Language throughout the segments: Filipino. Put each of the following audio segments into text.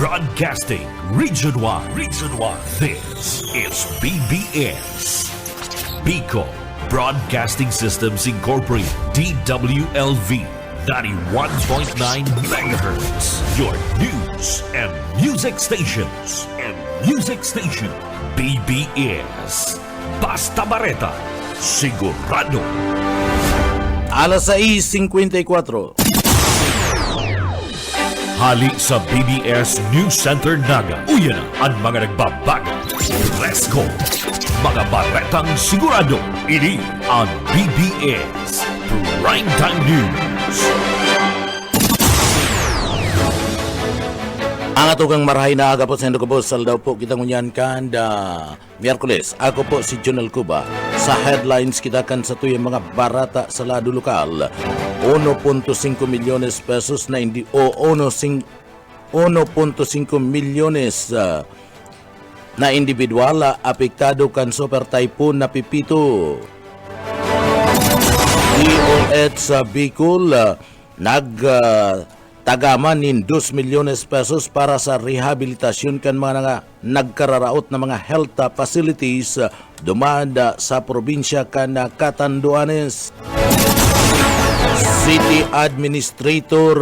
Broadcasting Region 1. This is BBS. Bicol Broadcasting Systems Incorporated. DWLV 91.9 MHz. Your news and music stations. BBS. Basta Bareta. Sigurado. Alas 6:54. Hali sa BBS News Center Naga. Uyan ang mga nagbabago. Let's go! Mga baretang sigurado. Ini ang BBS Primetime News. Ang atugang marahay na aga po sa Indogabos, saldaw po kita ngunyan kan Miyerkules. Ako po si Jonel Cuba. Sa headlines kita kan sa tuyang mga barata sa lado lokal. 1.5 milyones pesos na hindi o 1.5 milyones na individual apektado kan super typhoon na Pipito. DOH sa Bicol tagaman nin 2 milyones pesos para sa rehabilitasyon kan mga nagkararaot na mga health facilities dumanda sa probinsya kan Catanduanes. City Administrator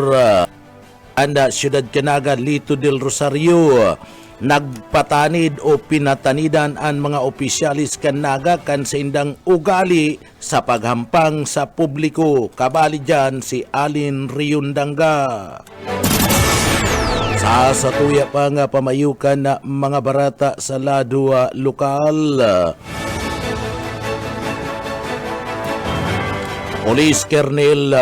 Ciudad Canaga Lito del Rosario nagpatanid o pinatanidan ang mga opisyalis kan Naga kan sa indang ugali sa paghampang sa publiko. Kabali dyan si Alin Riundanga. Sa satuya pa nga pamayukan na mga barata sa lado lokal. Police Colonel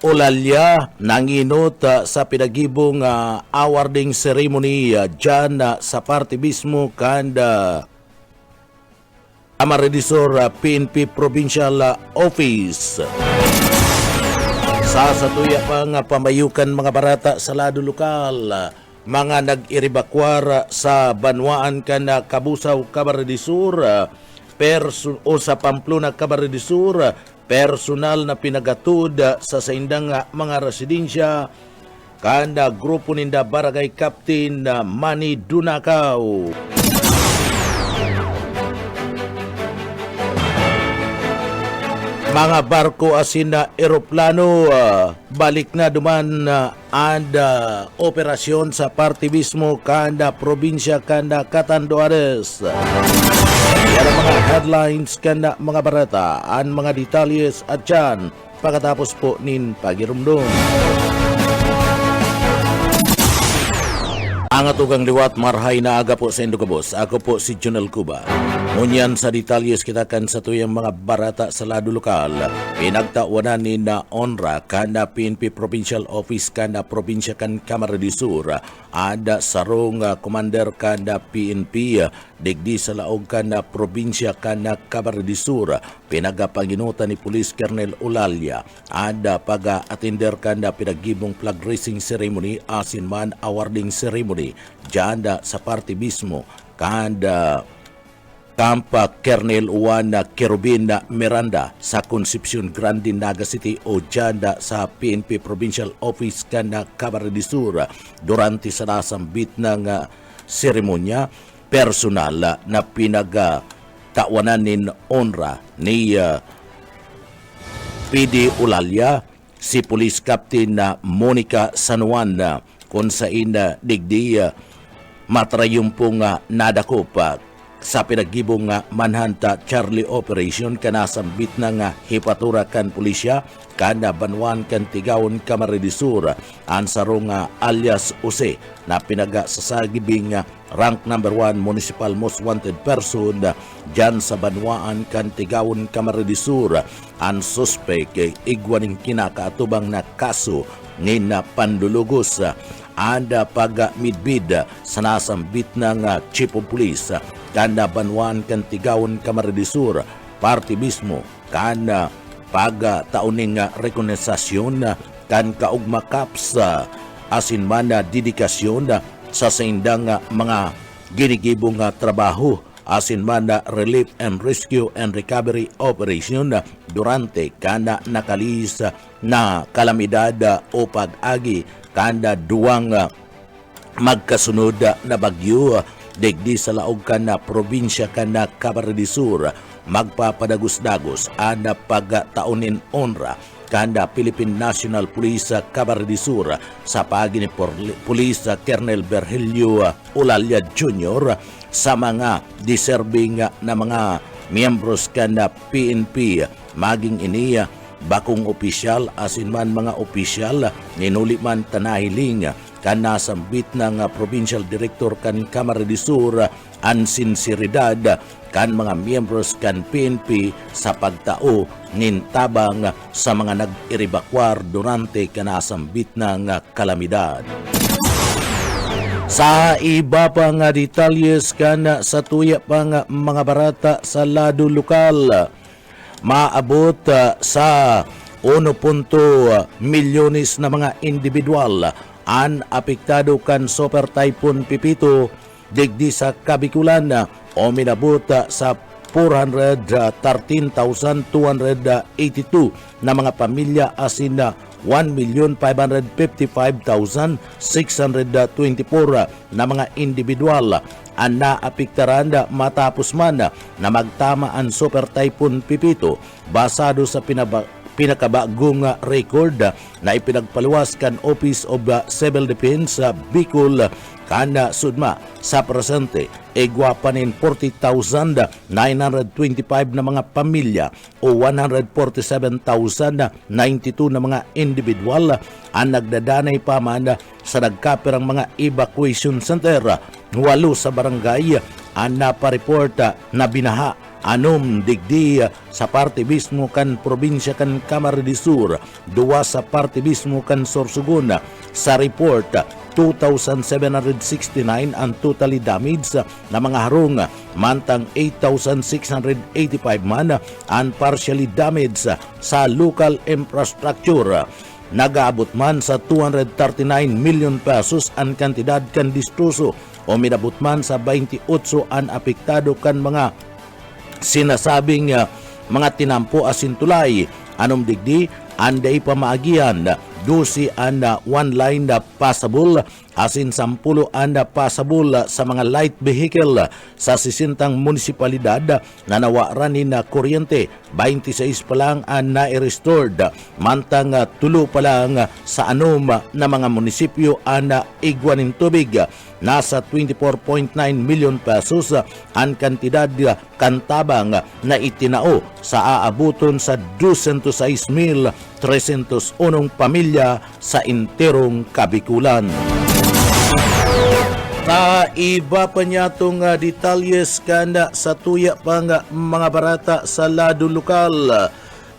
Ulalya nanginot sa pinagibong awarding ceremony dyan sa party mismo kanda Amaredisor PNP Provincial Office. Sa satuya pa nga pamayukan mga barata sa lado lokal, mga nag-iribakwar sa Banwaan kana Kabusaw, Camarines o sa Pamplona, Camarines personal na pinagatod sa saindang mga residensya kanda grupo ninda Barangay Captain Manny Dunakaw. Mga barko asin na eroplano balik na duman operasyon sa party mismo kanda probinsya kanda Catanduanes. Yan ang mga headlines kanda mga barata, ang mga detalyes at dyan pagkatapos po nin pagirumdum. Ang atugang liwat marhay na aga po sa Indogabos. Ako po si Jonel Cuba. Ngunyan sa detalyes kita kan sa tuyang mga barata sa lado lokal. Pinagtawanan ni na onra kana PNP Provincial Office kana probinsya kan Camarines Sur. Ada sarong commander kana PNP digdi sa laog kana probinsya kana Camarines Sur. Pinagapanginutan ni Police Colonel Ulalya. Ada paga-attender kana pinagibong flag raising ceremony asin man awarding ceremony. Janda sa party mismo kanda Kampa Colonel Juan Kerubin Miranda sa Concepcion Grande, Naga City o janda sa PNP Provincial Office kana Camarines Sur durante sa nasambit ng seremonya personal na pinagtawanan nin onra ni PD Ulalya si Police Captain Monica San Juan kung sa ina digdi matrayumpong nadakop sa pinagibong manhanta Charlie Operation kanasambit ng hipatura kan pulisya kana Banwan kan Tigawon Camarines Sur ang sarong alias Use na pinagasasagibing rank number 1 municipal most wanted person dyan sa Banwaan kan Tigawon Camarines Sur. Ang suspect igwaning kinakaatubang na kaso ngina pandulugos anda pag-midbid sa nasambit ng Chief of Police kanda Banwan kan Tigawon Camarines Sur party mismo kana pag-tauning rekonesasyon kan kaugma caps asin man dedikasyon sa saindang mga ginigibong trabaho asin man relief and rescue and recovery operation durante kana nakalis na kalamidad o pag-agi kanda duwang magkasunod na bagyo digdi sa laog kan na probinsya kan na Camarines Sur magpapadagos-dagos ana pagtaunin onra kanda Philippine National Police sa Camarines Sur sa pagi ni Police Colonel Virgilio Ulalya Jr. sa mga deserving na mga miyembros kanda PNP maging iniya bakong opisyal asin man mga opisyal ninuli man tanahiling kan nasambit ng Provincial Director kan Camarines Sur ang sinseridad kan mga miyembros kan PNP sa pagtao nintabang sa mga nag-iribakwar durante kanasambit ng kalamidad. Sa iba pang detalyes kan sa tuya pang mga barata sa lado lokal, maabot sa 1.0 milyones na mga individual ang apektado kan Super Typhoon Pipito digdi sa Kabikulan o minabot sa 413,282 na mga pamilya asin na 1,555,624 na mga individual ang naapektaran matapos man na magtama ang Super Typhoon Pipito basado sa pinakabagong record na ipinagpaluwas kan Office of Civil Defense sa Bicol kana sudma sa presente igwapanin 40,925 na mga pamilya o 147,092 na mga individual ang nagdadanay pa man sa nagkapirang mga evacuation center. 8 sa barangay ang napareport na binaha, 6 digdi sa parte mismo kan probinsya kan Camarines Sur, 2 sa parte mismo kan Sorsogon. Sa report 2,769 ang totally damaged na mga harong, mantang 8,685 man ang partially damaged sa local infrastructure. Nag-aabot man sa 239 million pesos ang kantidad kan distroso o minabot man sa 28 ang apektado kan mga sinasabing mga tinampo asin tulay. Anom digdi anday pamaagian 12 ang one line na passable asin 10 ang passable sa mga light vehicle sa 60 munisipalidad na nawaran ni na kuryente. 26 pa lang ang na-restored, mantang 3 pa lang sa anom na mga munisipyo ang igwanin tubig. Nasa 24.9 million pesos ang kantidad kantabang na itinao sa aabuton sa 206,301 pamilya sa interong Kabikulan. Ta iba pa niya itong detalyes kanda sa tuya pang mga barata sa lado lokal.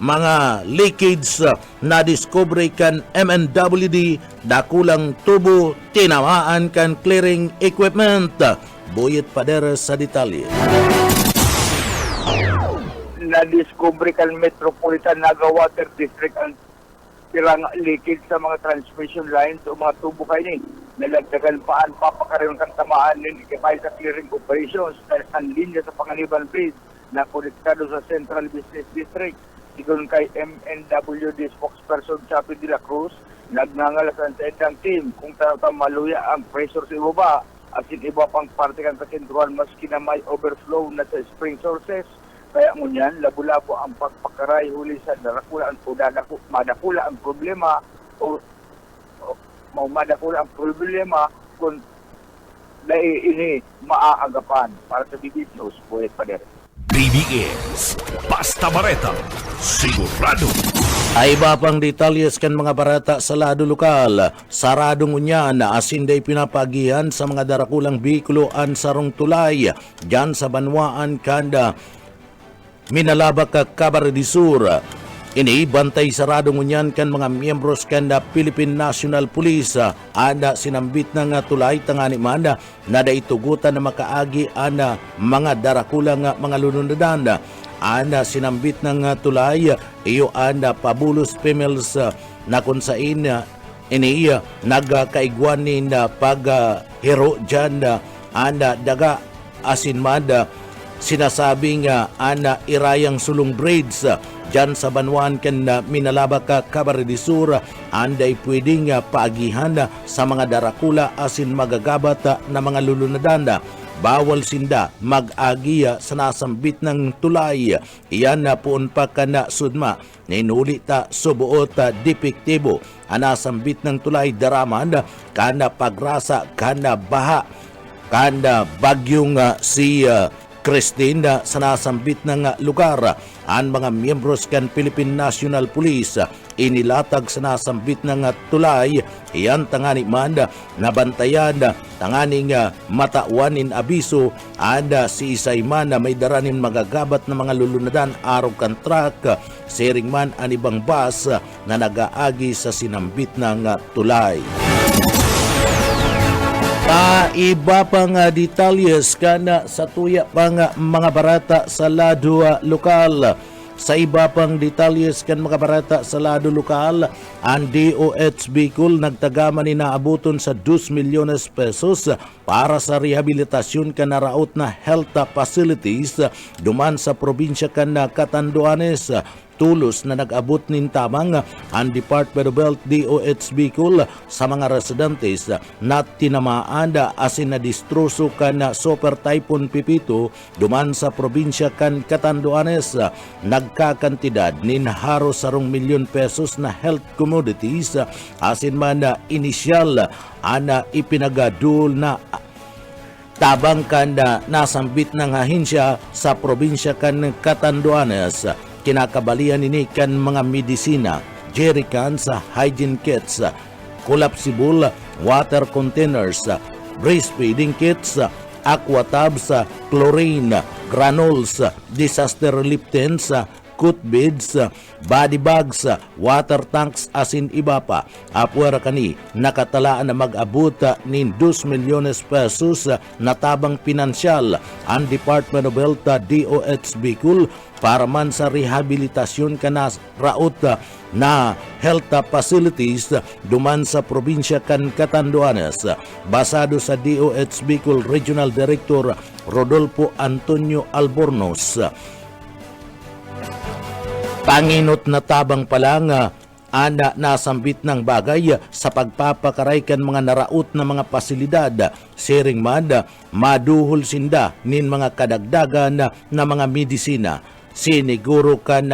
Mga leakage na discovery kan MNWD, dakulang tubo, tinamaan kan clearing equipment. Buyit pader sa detalye. Na-discovery kan Metropolitan Naga Water District ang tirang leakage sa mga transmission lines o mga tubo kayo nalagdagan paan papakaroon kang tamaan ng ikipay sa clearing operations dahil ang linya sa Panganiban Bridge na konektado sa Central Business District. Sigon kay MNWD spokesperson Chapi de la Cruz, nagnangalasan sa edang team kung tanong maluya ang pressure sa ibaba at iba pang parte kan kasentruhan maski na may overflow na sa spring sources. Kaya ngunyan, labo-labo ang pagpakaray huli sa darakula o madakula ang problema o madakula ang problema kung dahil ini maaagapan para sa BB News. Buhay pa rin. BBS Basta Bareta sigurado. Ay iba pang detalyes kan mga barata sa lado lokal. Saradong unya na asinday pinapagihan sa mga darakulang bikulo ang sarong tulay dyan sa Banwaan kanda Minalabak ka Camarines Sur. Inibantay sarado ngunyan kan mga miyembros kan da Philippine National Police ana sinambit na nga tulay tangani man na daitugutan na makaagi ana mga darakulang mga lunundadan ana sinambit na nga tulay iyo ana pabulos females na kunsain ini nagkaigwan ni na paghero dyan ana daga asin man sinasabing ana irayang sulong braids dyan sa Banwan kan Minalaba ka Camarines Sur anday pwedeng paagihan sa mga darakula asin magagabat na mga lulunadan. Bawal sinda mag-agiya sa nasambit ng tulay. Iyan na puon pa ka na sudma. Ninuli ta subuot depektibo. Anasambit ng tulay daraman kana pagrasa kana baha kana bagyong si Christine sa nasambit ng lugar. Ang mga miyembros kan Philippine National Police inilatag sa nasambit ng tulay. Iyan tangani man nabantayan tanganing matauanin abiso ada si isay man na may daranin magagabat na mga lulunadan araw kan truck sering man ang ibang bus na nagaagi sa sinambit ng tulay. Iba pang detalyes kana sa tuya pang mga barata sa lado lokal. Sa iba pang detalyes kan mga barata sa lado lokal, ang DOH Bicol nagtagaman ni naabuton sa 2 milyones pesos para sa rehabilitasyon kan naraot na health facilities duman sa probinsya kan Catanduanes. Tulos na nag-abot nin tamang ang Department of Health DOH Bicol sa mga residentes na tinamaan asin na distroso kan Super Typhoon Pipito duman sa probinsya kan Catanduanes. Nagkakantidad nin haros 1 milyon pesos na health commodities asin man inisyal ana ipinagadul na tabang kan nasambit ng ahensya sa probinsya kan Catanduanes. Kinakabalian ini kan mga medisina, jerrycans, hygiene kits, collapsible water containers, breastfeeding kits, aqua tubs, chlorine, granules, disaster relief tents, coot beads, body bags, water tanks asin iba pa. Apwera kani nakatalaan na mag-abot nin 2 milyones pesos na tabang pinansyal ang Department of Health DOH Bicol para man sa rehabilitasyon kana raot na health facilities duman sa probinsya kan Catanduanes. Basado sa DOH Bicol Regional Director Rodolfo Antonio Albornoz, panginot na tabang palang ana nasambit ng bagay sa pagpapakaray kan mga naraot na mga pasilidad. Sering man maduhol sinda nin mga kadagdagan na mga medisina. Siniguro kan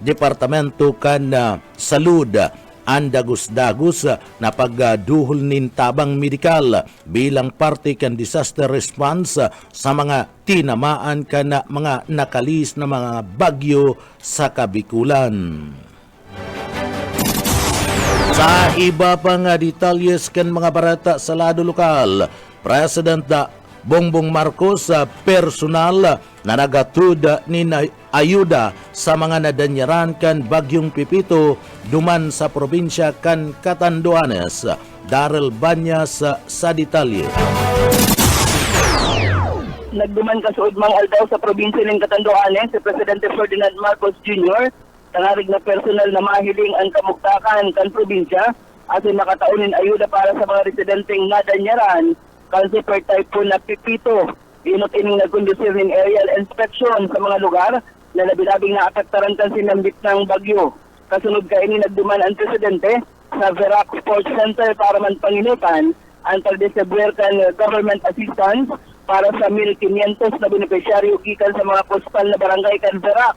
Departamento kan Salud ang dagus-dagus na pagduhol nin tabang medikal bilang parte kan disaster response sa mga tinamaan kan mga nakalis na mga bagyo sa Kabikulan. Sa iba pang detalyes kan mga barata sa lado lokal, President Bongbong Marcos personal na nagatud ni ayuda sa mga nadanyaran kan bagyong Pipito duman sa probinsya kan Catanduanes. Darrell Banyas sa detalye. Nagduman kasuod mang aldaw sa probinsya ng Catanduanes si Presidente Ferdinand Marcos Jr. Tangarig na personal na mahiling ang kamugtakan kan probinsya at makataunin ayuda para sa mga residenteng nadanyaran kan Super Typhoon na Pipito. Inot ining nagkondusir ng aerial inspection sa mga lugar na labi-labing naapektaran kan sinambit ng bagyo. Kasunod ka ini nagduman ang presidente sa Verac Sports Center para man panginutan ang pagdistribuer kan government assistance para sa 1,500 na benepisyaryo gikan sa mga postal na barangay kan Verac.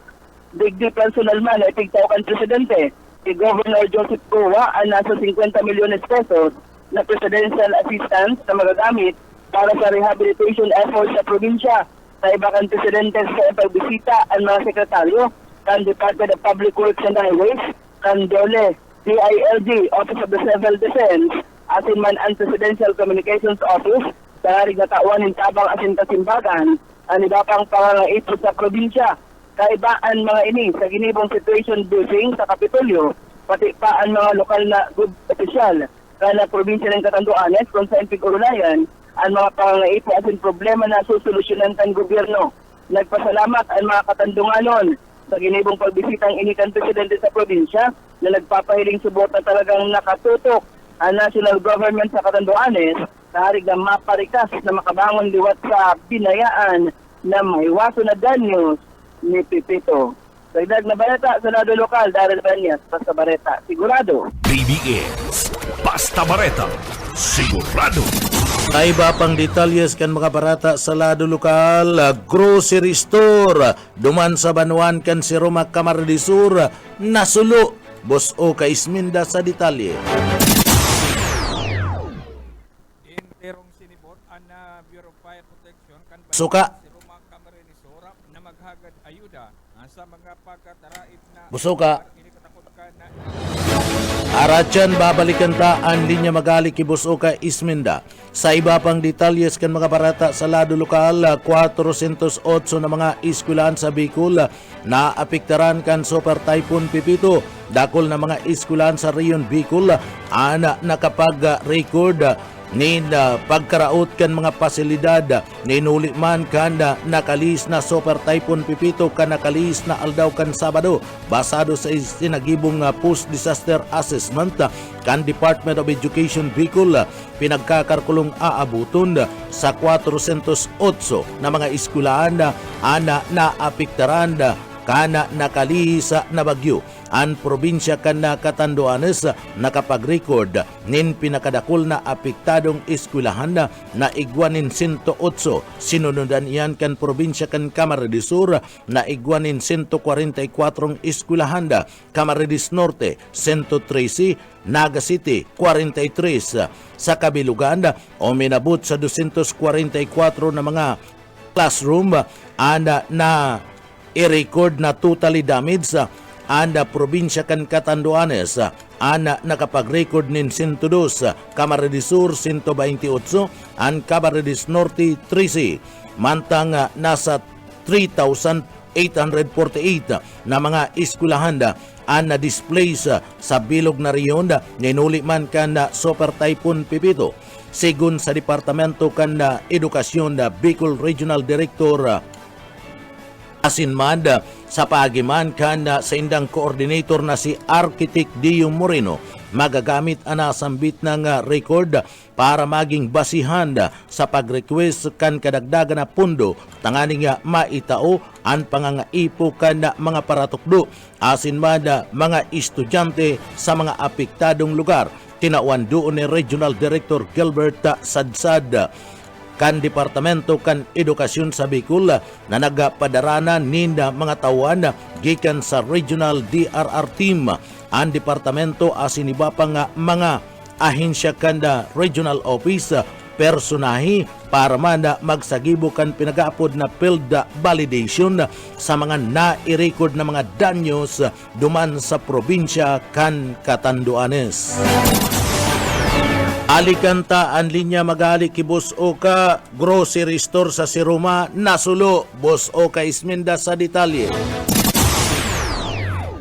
Digdi personal man ay tigtaw kan presidente si Governor Joseph Goa ang nasa 50 milyones pesos na presidential assistance na magagamit para sa rehabilitation efforts sa probinsya. Sa iba kan presidente sa pagbisita ang mga sekretaryo kan Department of Public Works and Highways, kan DOLE, DILG, Office of the Civil Defense, asin man ang Presidential Communications Office, daharig na tauan ng tabang asin kasimbagan, ang iba pang pangangaipot sa probinsya. Kaibaan mga ini sa ginibong situation briefing sa Kapitolyo, pati pa ang mga lokal na good official kana probinsya ng Catanduanes kung saan pig-urulayan ang mga pangangaipo asin problema na susolusyonan ng gobyerno. Nagpasalamat ang mga Katandunganon sa ginibong pagbisitang inikan presidente sa probinsya na nagpapahiling subot na talagang nakatutok ang national government sa Catanduanes sa harig na maparikas na makabangon liwat sa binayaan na maiwaso na danyos ni Pipito. Dagdag na balita sa Nado Lokal, Daryl Benyas, Basta Bareta, sigurado. BBS Basta Bareta Sigurado. Ay iba pang detalyes kan mga barata sa lado lokal, grocery store, duman sa Banuan kan si Roma Camardisur, nasulo, Boss O ka Isminda sa detalye. Terong sinibot ang Bureau of Fire Protection kan Suka. si Roma Camarinesora na maghagad ayuda sa mga pagkataraid na Busoka. ini katakot ka na Aratyan, babalikan ta ang linya magali kay Boss O ka Isminda. Sa iba pang detalyes kan mga barata sa lado lokal, 408 na mga eskwelahan sa Bicol na apektaran kan Super Typhoon Pipito. Dakol na mga eskwelahan sa Rion Bicol ana nakapag-record ni pagkaraot kan mga pasilidad ninuli man kan nakalis na Super Typhoon Pipito kan nakalis na aldaw kan Sabado basado sa sinagibong post-disaster assessment kan Department of Education Bicol pinagkakarkulong aabuton sa 408 na mga eskwelahan ana na apektaran kana nakalisa na bagyo. Ang probinsya kan Catanduanes nakapag-record nin pinakadakol na apektadong eskwelahan na igwanin 108. Sinunudan iyan kan probinsya kan Camarines Sur na igwanin 144 eskwelahan, Camarines Norte 113, Naga City 43. Sa kabilugan o minabot sa 244 na mga classroom na i-record na totally damaged. Anda probinsya kan Catanduanes ana nakapag-record nin 102, Camarines Sur 128, ang Camarines Norte 13. Mantang nasa 3,848 na mga eskwelahan ana displays sa bilog na riyon ninuli man kan Super Typhoon Pipito. Sigun sa Departamento kan Edukasyon Bicol Regional Director asinman sa pagiman kan sa indang coordinator na si Architect Dio Moreno, magagamit ana sambit ng record para maging basihan sa pag-request kan kadagdagan na pundo tangani nga maitao ang pangangaipo kan mga paratukdo asinman mga estudyante sa mga apektadong lugar. Tinawan doon ni Regional Director Gilbert Sadsad kan Departamento kan Edukasyon sa Bicol na nagapadaranan ninda mga tawan gikan sa Regional DRR Team. Ang Departamento asiniba pa nga mga ahensya kan Regional Office personahi para man magsagibo kan pinagaapod na field validation sa mga na-record na mga danyos duman sa probinsya kan Catanduanes. Alikanta ang linya magali ki Boss O ka grocery store sa Siroma nasulo. Boss O ka Isminda sa detalye.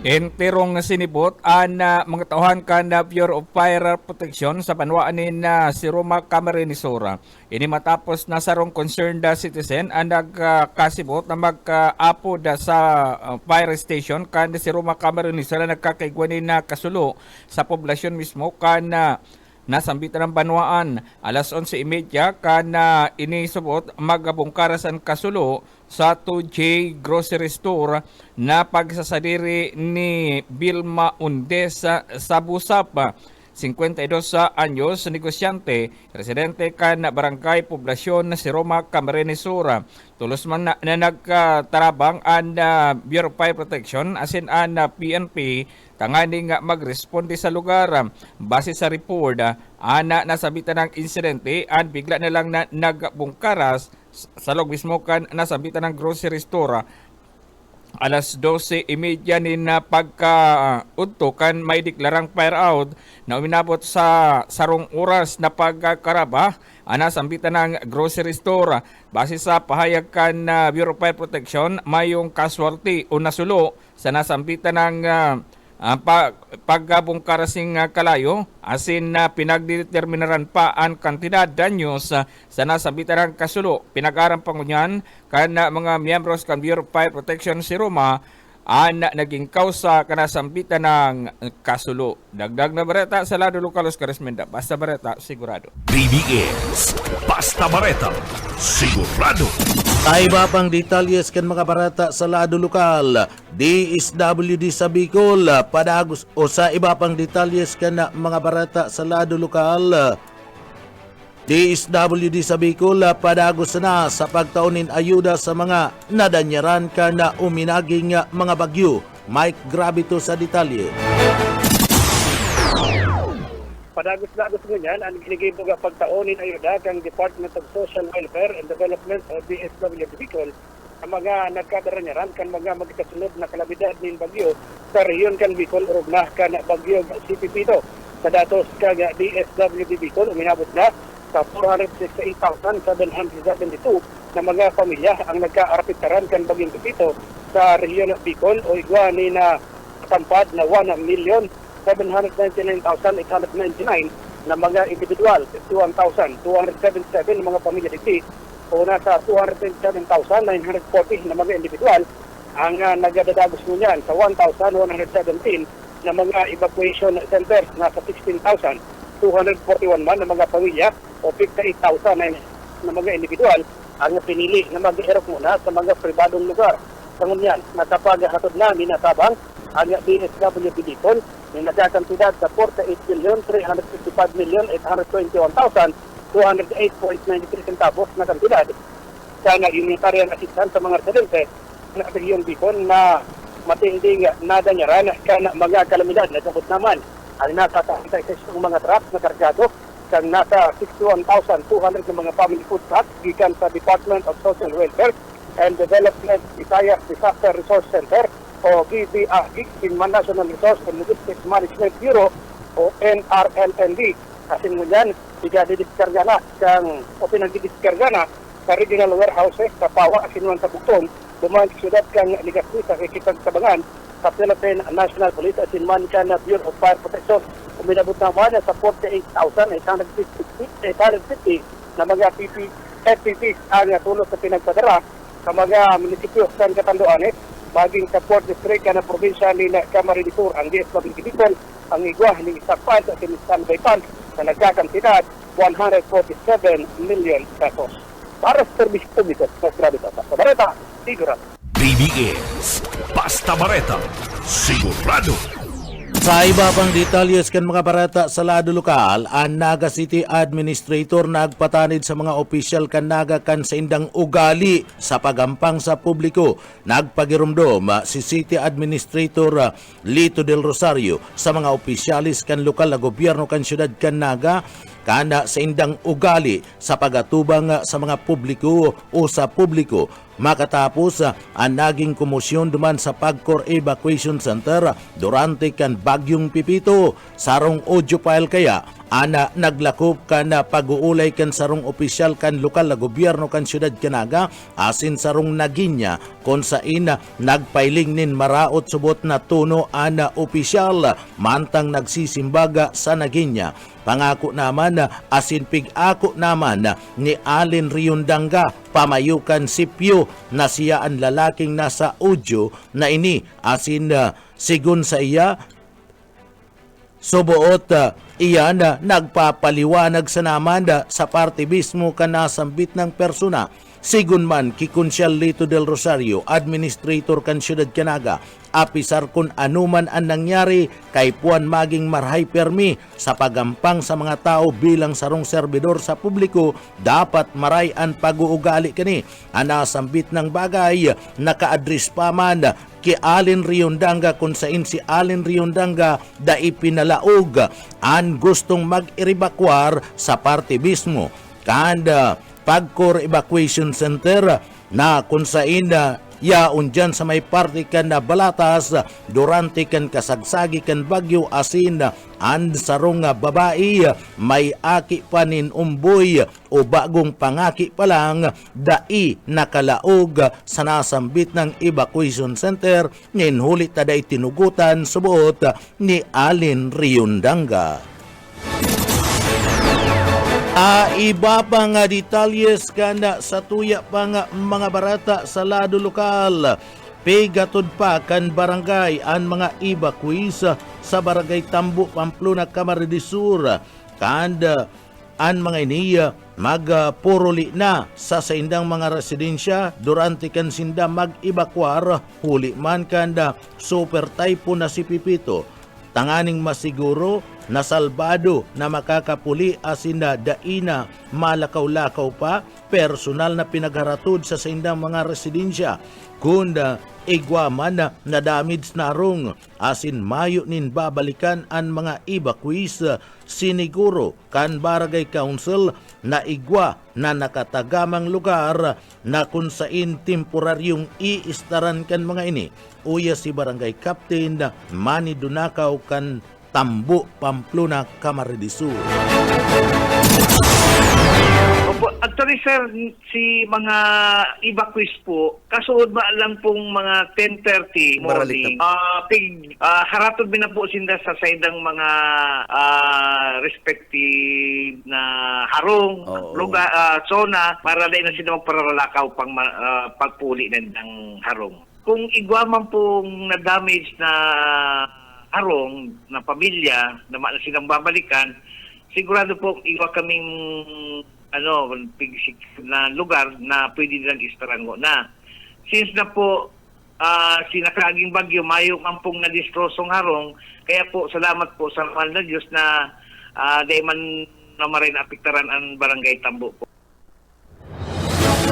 Enterong sinibot ang mga tauhan kan na Bureau of Fire Protection sa banwaanin na si Roma Camarinesora. Ini matapos na sarong concerned citizen ang nagkasibot na mag-apod sa fire station kan si Roma Camarinesora nagkakaigwanin na kasulo sa poblasyon mismo kan nasambitan ng banwaan. Alas 11:30 kan inisubot magabungkaras ang kasulo sa 2J Grocery Store na pagsasadiri ni Vilma Undes sa Busap. 52 anyos, negosyante, residente kan barangay poblasyon si Roma Camarinesora. Tulos man na nagtarabang ang Bureau of Fire Protection asin ang PNP tangani nga magresponde sa lugar. Base sa report, ana nasabitan ng insidente at bigla na lang na nagbungkaras sa loob mismo kan nasabitan ng grocery store. Alas 12:30 ni na pagkaudto kan may deklarang fire out na uminabot sa sarong oras na pagkaraba ana sambitan ng grocery store. Base sa pahayag kan Bureau of Fire Protection, mayong casualty o nasulo sa nasambitan ng pagbungkarasing kalayo asin na pinagdeterminaran pa ang kantidad danyos sa nasambitan ng kasulo. Pinag-aram pangunyan kan mga miyembros kan Bureau of Fire Protection si Roma naging kausa kanasambitan ng kasulo. Dagdag na bareta sa lado lokal Oscar Esmenda. Basta bareta, sigurado. BBS Basta Bareta Sigurado. Ay iba pang detalyes kan mga barata sa lado lokal, DSWD sa Bicol, padagos o sa iba pang detalyes kan mga barata sa lado lokal, DSWD sa Bicol, padagos na sa pagtaunin ayuda sa mga nadanyaran ka na uminaging mga bagyo. Mike Gravito sa detalye. Padagos-dagos mo yan, ang ginigibog ang pagtaunin ayuda kang Department of Social Welfare and Development o DSWD Bicol ang mga nagkadaranyaran kan mga magkasunod na kalamidad ng bagyo sa rehiyon kan Bicol o na kan bagyo CPP ito. Sa datos kang DSWD Bicol, uminabot na sa 468,772 na mga pamilya ang nagkaarapitaran kan bagyong Pipito sa rehiyon ng Bicol o igwa ni na tampad na 1,799,899 na mga individual, 51,277 na mga pamilya diti o nasa 227,940 na mga individual ang nagadadagos mo niyan sa 1,117 na mga evacuation centers, nasa 16,241 man na mga pamilya o 58,000 na mga individual ang pinili na mag-erok muna sa mga pribadong lugar. Sa ngunyan, nakapaghatod na minatabang ang DSWD Bicol na nagkakantidad sa 48,355,821,208.93 centavos na kantidad sa humanitarian assistance sa mga residente na Region Bicol na matinding nadanyaran ka na mga kalamidad na sabot naman ang nasa 36 mga truck na kargado kang nasa 61,200 ng mga family food trucks gikan sa Department of Social Welfare and Development Visayas Disaster Resource Center o BBRG, Inman National Resource and Logistics Management Bureau o NRLND. Kasi mo yan, didiskarga na o pinagdidiskarga na sa regional warehouses sa Pawa, Asinuan sa Bugtong, dumaan siyudad kang Legazpi sa Kikipagsabangan sa Philippine National Police at Inman ka na Bureau of Fire Protection. Uminabot naman sa 48,850 na mga FPPs ang tulong sa pinagpadara sa mga munisipyo sa Catanduanes, baging sa Port District na probinsya ni Camarines Sur, ang DSWD Bicol, ang igwa ni Isaac Fund at Standby Fund na nagkakantidad 147 million pesos. Para sa serbisyo publiko, mas grabe sa Bareta, sigurado. BBS Basta Bareta Sigurado. Sa iba pang detalyes kan mga barata sa lado lokal, ang Naga City Administrator nagpatanid sa mga opisyal kan Naga kan sa indang ugali sa pagampang sa publiko. Nagpagirumdom si City Administrator Lito Del Rosario sa mga opisyalis kan lokal na gobyerno kan syudad kan Naga kana sa indang ugali sa pagatubang sa mga publiko o sa publiko. Makatapos ang naging komosyon duman sa Pagcor Evacuation Center durante kan Bagyong Pipito. Sarong audio file kaya ana naglakop kan pag-uulay kan sarong opisyal kan lokal na gobyerno kan syudad Canaga asin sarong naginya kon sain nagpailing nin maraot subot na tuno ana opisyal mantang nagsisimbaga sa naginya. Pangako naman asin pig-ako naman ni Allen Riondanga pamayukan sipyo na siya ang lalaking nasa audio na ini asin sigun sa iya subuot iyan nagpapaliwanag sa naman sa parte mismo kanasambit ng persona. Sigun man kikunsyal Lito Del Rosario, Administrator kan Syudad Canaga, apisar kun anuman ang nangyari kay puan maging marhay permi sa pagampang sa mga tao bilang sarong serbidor sa publiko, dapat maray ang pag-uugali kani. Anasambit ng bagay, naka-address pa man ki Allen Riondanga kung sain si Allen Riondanga da ipinalaog ang gustong mag-iribakwar sa parte mismo. Kanda Pagcor Evacuation Center na kung sain yaon dyan sa may parte kan na balatas durante kan kasagsagi kan bagyo asin and sarong babae may aki panin umboy o bagong pangaki pa lang dai nakalaog sa nasambit ng evacuation center ngayon hulit taday tinugutan subuot ni Allen Riondanga. Iba pa nga detalles kana sa tuya pa nga mga barata sa lado lokal. Pegatod pa kan barangay ang mga evacuees sa barangay Tambo, Pamplona, Camarines Sur. Kanda ang mga ini magpuruli na sa saindang mga residensya durante kan sinda mag-evacuar huli man kanda super typhoon na si Pipito. Tanganing masiguro na salbado na makakapuli asin na daina malakaw-lakaw pa personal na pinagharatod sa saindang mga residensya kunda igwaman na damage na rong asin mayo nin babalikan ang mga evacuees siniguro kan Barangay Council na igwa na nakatagamang lugar na kung sain temporaryong iistaran kan mga ini. Uya si Barangay Captain Manny Dunakaw kan Tambo, Pamplona, Camarines Sur. Opo, actually sir, si mga evacuees po, kasuod ba lang pong mga 10:30 morning. Haratod bin na po sinda sa saydang mga respective na harong, lugar, zona, para dahil na sila magparalakaw pang pagpuli ng harong. Kung igwa man pong na-damage na harong na pamilya na silang babalikan, sigurado po iwa kaming pigsik na lugar na pwede nilang istarango na. Since na po sinakraging bagyo, mayo man pong na-distrosong harong, kaya po salamat po sa mahal na Diyos na dahil man na marin apektaran ang Barangay Tambo po.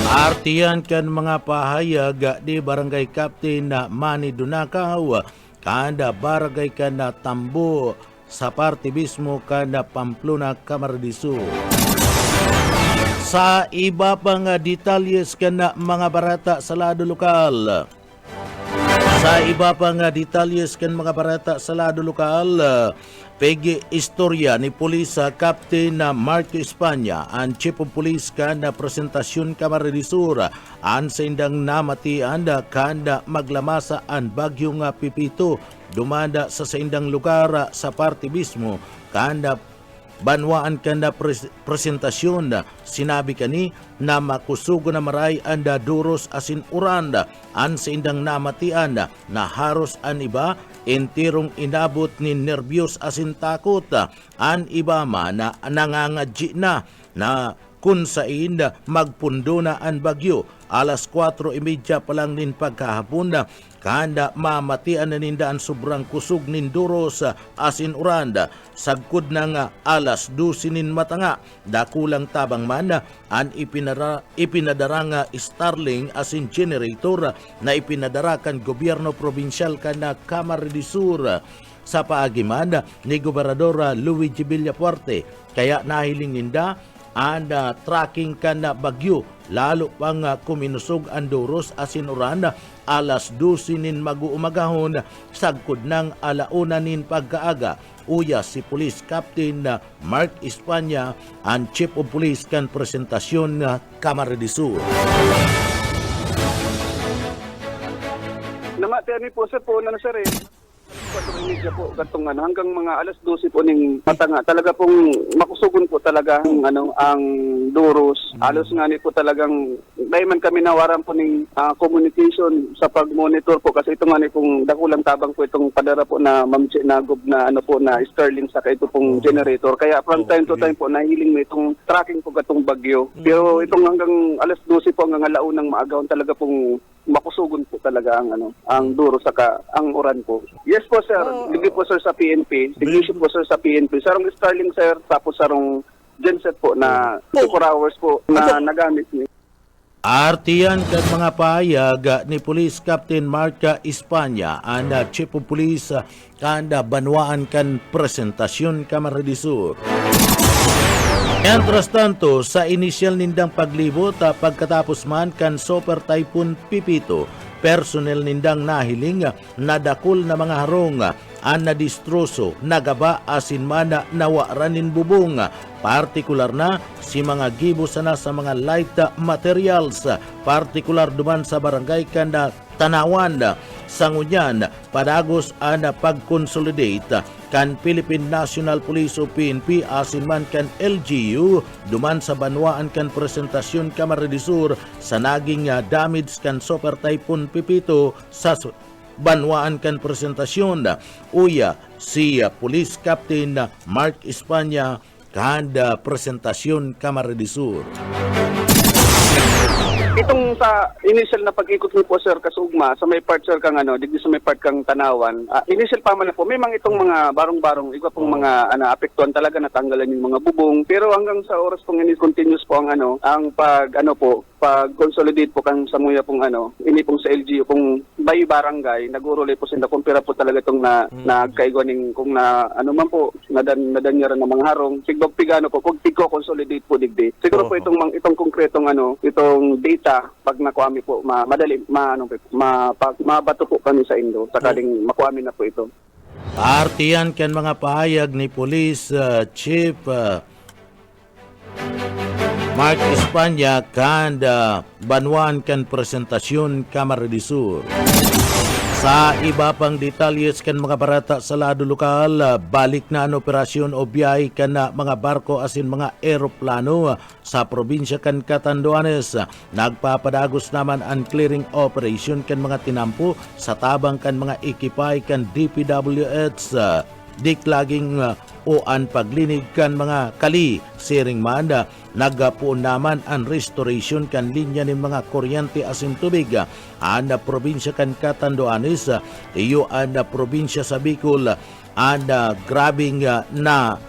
Artiyan kan mga pahayag di Barangay Captain na Manny Dunakaw kanda barangay kana Tambo sa parte mismo kana Pamplona, Camarines Sur. Sa iba pang detalles kana mga barata sa lado lokal. Sa iba pang detalles kan mga barata sa lado lokal, pegi istorya ni Pulis Captain Marco Espanya, ang Chief of Police kanda presentasyon Camarines Sur, ang sa indang namati anda kanda maglamasa ang bagyong Pipito, dumanda sa saindang lugar sa parte mismo kanda banwaan kanda presentasyon. Sinabi kani na makusugo na maray anda duros asin uranda an sa indang namatian na haros an iba entirong inabot ni nervyos asin takot an iba man na nangangadji na kun sain magpundo na ang bagyo. Alas 4:30 pa lang nin pagkahapon na kanda mamatian na ninda ang sobrang kusog nin duros asin uranda. Sagkod na nga alas 12 nin matanga. Dakulang tabang man ang ipinadara nga Starling asin generator na ipinadarakan gobyerno probinsyal kana Camarines Sur sa paagiman ni Gobernador Luigi Villafuerte. Kaya nahiling ninda ang tracking kana bagyo lalo pang kuminusog ang duros asin uranda alas 12 nin mag-uumagahon sagkod ng alauna nin pagkaaga. Uya si Police Captain Mark Espanya, ang Chief of Police kan presentasyon Camarines Sur. Namatian ni po sir po na sir media po katong hanggang mga alas 12 po ning matanga talaga pong makusugon po talaga ang duros. Alos nga ni po talagang dahil man kami nawaran po ning communication sa pag-monitor po kasi ito nga ni pong dakulang tabang po itong padara po na mamsi nagob na na Starling sa ito pong generator. Kaya from time to time po nahiling may itong tracking po katong bagyo. Pero itong hanggang alas 12 po hanggang alaunang maagaw talaga pong makusugon po talaga ang duro saka ang uran po. Yes po sir, ligid po sir sa PNP, significant po sir sa PNP. Sarong Starling sir, tapos sarong genset po na 24 hours po na nagamit niyo. Artiyan kan mga pahayag ni Police Captain Marca Espanya, ang Chief of Police kanda banwaan kan presentasyon Camarines Sur. Mientras tanto, sa inisyal nindang paglibot pagkatapos man kan Super Typhoon Pipito, personel nindang nahiling na dakol na mga harong ang nadistroso, nagaba asin mana nawaranin bubong. Partikular na si mga gibo sana sa mga light materials, partikular duman sa barangay kanda Tanawan. Sangunyan, padagos ang pag-consolidate kan Philippine National Police o PNP asin man kan LGU duman sa banwaan kan presentasyon Camarines Sur sa naging damage kan Super Typhoon Pipito sa banwaan kan presentasyon. Uya si Police Captain Mark Espanya kan presentasyon Camarines Sur. Itong sa initial na pag-ikot mo po, sir, kasugma, sa may part, sir, kang digdi sa may part kang Tanawan, initial pa man na po, may mga itong mga barong-barong, iba pong mga apektuhan talaga, natanggalan yung mga bubong, pero hanggang sa oras pong continuous po ang pag-consolidate po kang samuya pong ini pong sa LGU, kung by barangay, nag-urulay po sinda, kumpira po talaga itong nagkaigwaning, kung man po, nadanyaran ng mga harong, sigpag-pigano po, kung tigko-consolidate po digdi. Siguro po itong konkretong itong data, pag nakuha po, mabato po kami sa Indo, sakaling makuha na po ito. Artiyan kan mga pahayag ni Police Chief Mark Espanya kan banwan kan presentasyon Camarines Sur. Sa iba pang detalyes kan mga barata sa lado lokal, balik na ang operasyon o biyay kan mga barko asin mga eroplano sa probinsya kan Catanduanes. Nagpapadagos naman ang clearing operation kan mga tinampo sa tabang kan mga ekipay kan DPWH. Diklaging o ang paglinig kan mga kali siring man nagapuon naman ang restoration kan linya ng mga kuryente asin tubig ang probinsya kan Catanduanes iyo ang probinsya sa Bicol ang grabing na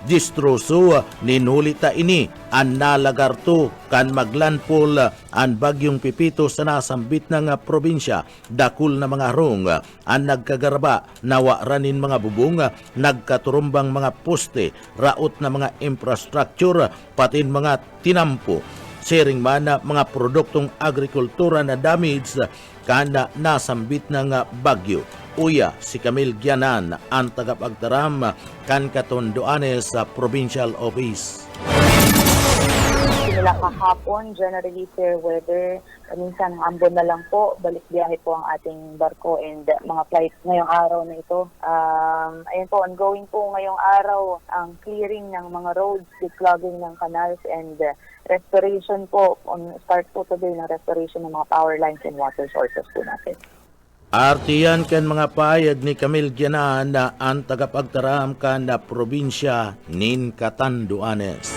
distroso ninulita ini ang nalagarto kan maglandfall ang bagyong Pipito sa nasambit ng probinsya dakul na mga harong ang nagkagarba nawaranin mga bubong nagkaturumbang mga poste raot na mga infrastructure patin mga tinampo siring man mga produktong agrikultura na damage kana nasambit ng bagyo. Uya si Camille Gianan ang tagapagdaram kan Catanduanes sa Provincial Office. Simula kahapon, generally fair weather. Minsan ambon na lang po, balik biyahe po ang ating barko and mga flights ngayong araw na ito. Ayun po, ongoing po ngayong araw ang clearing ng mga roads, declogging ng canals and restoration po. Start po today ng restoration ng mga power lines and water sources po natin. Artiyan kan mga payag ni Camille Gianan na ang tagapagtaram kan na probinsya nin Catanduanes.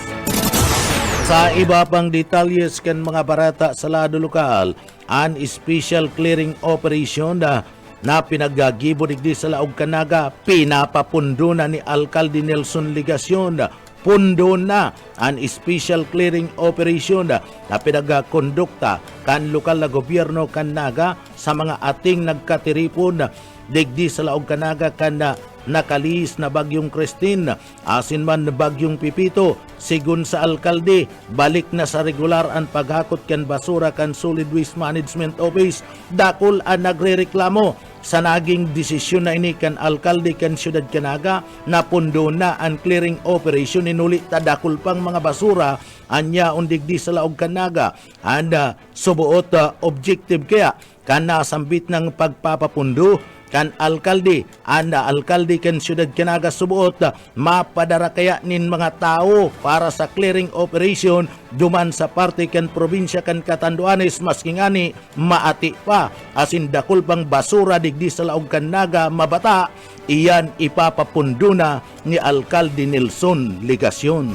Sa iba pang detalyes kan mga barata sa lado lokal, an special clearing operation na pinagagibo digdi sa Laog Canaga, pinapapundo na ni Alcalde Nelson Ligacion. Pundo na ang special clearing operation na pinagkondukta kan lokal na gobyerno kan Naga sa mga ating nagkatiripon digdi sa Laog Canaga kan nakalis na bagyong Christine asin man bagyong Pipito. Sigun sa alkalde, balik na sa regular ang paghakot kan basura kan Solid Waste Management Office. Dakol ang nagrereklamo sa naging desisyon na ini kan alkalde kan Siyudad Canaga na pundo na ang clearing operation inulit tadakol pang mga basura anya undigdi sa Laog Canaga and subuot objective kaya kan nasambit ng pagpapapundo kan alkalde anda alkalde kan Siyudad Canaga subuot mapadara kaya nin mga tao para sa clearing operation duman sa parte kan probinsya kan Catanduanes maski ngani maati pa asin dakol pang basura digdi sa Laog Canaga mabata iyan ipapapundo na ni Alkalde Nelson Ligacion.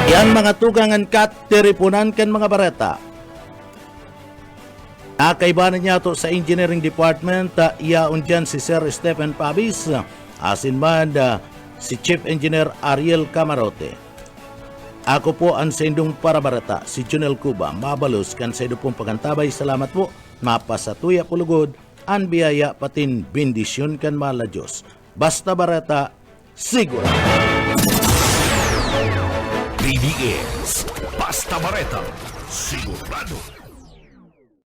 Yan mga tugangan kat teripunan kan mga bareta. Nakaibanan niya to sa Engineering Department, iyaon dyan si Sir Stephen Pabis, asin man si Chief Engineer Ariel Camarote. Ako po ang sendong parabarata, si Junel Cuba, mabalos kan sa pong pagantabay. Salamat po, mapasatuya pulugod, ang biyaya patin bendisyon kan mala Diyos. Basta barata, siguro. BBS, Basta Bareta, sigurado.